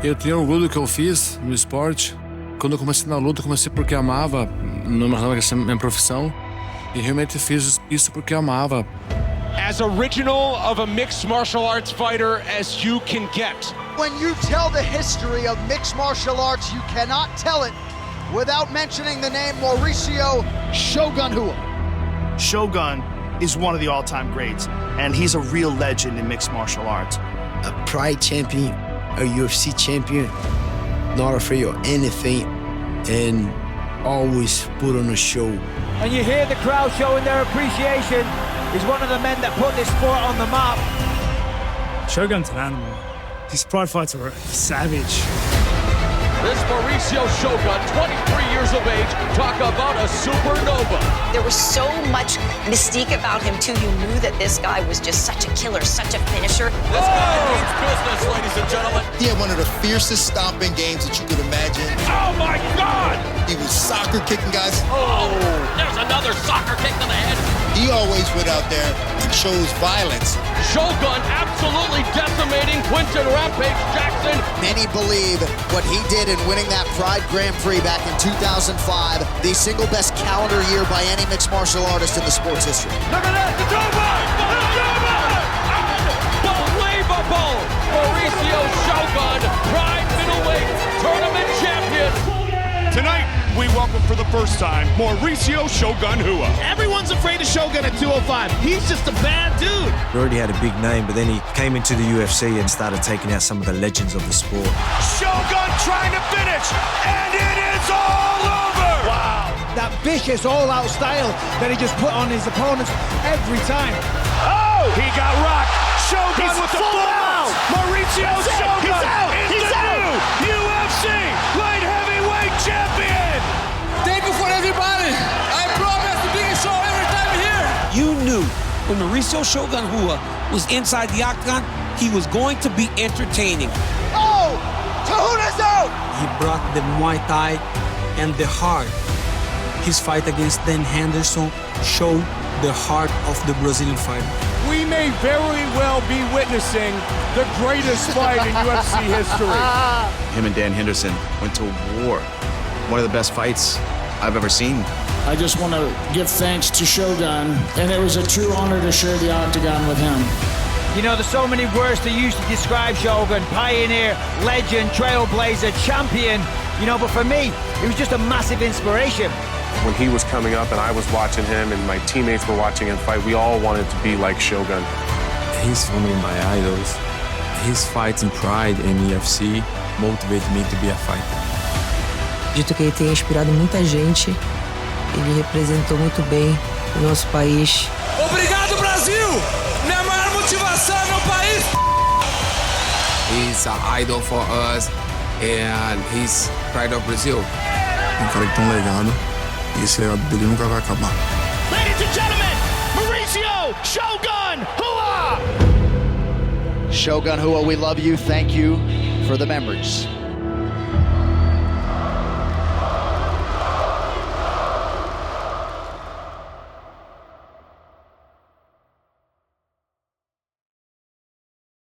Eu tenho orgulho do que eu fiz no esporte. Quando eu comecei na luta, eu comecei porque amava, não imaginava que ia ser minha profissão. E realmente fiz isso porque amava. As original of a mixed martial arts fighter as you can get. When you tell the history of mixed martial arts, you cannot tell it without mentioning the name Mauricio Shogun Hua. Shogun is one of the all-time greats, and he's a real legend in mixed martial arts. A Pride champion, a UFC champion, not afraid of anything, and always put on a show. And you hear the crowd showing their appreciation. He's one of the men that put this sport on the map. Shogun's an animal. His pride fights are savage. This Mauricio Shogun, 23 years of age, talk about a supernova. There was so much mystique about him, too. You knew that this guy was just such a killer, such a finisher. This guy means business, ladies and gentlemen. He had one of the fiercest stomping games that you could imagine. Oh, my God! He was soccer kicking guys. Oh, there's another soccer kick to the head. He always went out there and chose violence. Shogun absolutely decimating Quinton Rampage Jackson. Many believe what he did in winning that Pride Grand Prix back in 2005, the single best calendar year by any mixed martial artist in the sports history. Look at that, the Duba! Unbelievable! Mauricio Shogun, Pride Middleweight Tournament Champion. Tonight, we welcome for the first time Mauricio Shogun Hua. Everyone's afraid of Shogun at 205. He's just a bad dude. He already had a big name, but then he came into the UFC and started taking out some of the legends of the sport. Shogun trying to finish, and it is all over! Wow. That vicious all-out style that he just put on his opponents every time. Oh! He got rocked. Shogun with the full out. Mauricio Shogun is the new UFC light heavyweight champion. Thank you for everybody. I promise the biggest show every time here. You knew when Mauricio Shogun Hua was inside the octagon, he was going to be entertaining. Oh! Tahuna's out! He brought the Muay Thai and the heart. His fight against Dan Henderson showed the heart of the Brazilian fighter. We may very well be witnessing the greatest fight in UFC history. Him and Dan Henderson went to war. One of the best fights I've ever seen. I just want to give thanks to Shogun, and it was a true honor to share the octagon with him. You know, there's so many words to use to describe Shogun: pioneer, legend, trailblazer, champion. You know, but for me, it was just a massive inspiration. When he was coming up and I was watching him and my teammates were watching him fight, we all wanted to be like Shogun. He's one of my idols. His fights in Pride and UFC motivated me to be a fighter. Dito que ele tem inspirado muita gente, ele representou muito bem o nosso país. Obrigado, Brasil! Minha maior motivação é meu país! He's an idol for us and he's pride of Brazil. Um cara que tem legado e esse legado dele nunca vai acabar. Ladies and gentlemen, Mauricio Shogun Hua! Shogun Hua, we love you. Thank you for the memories.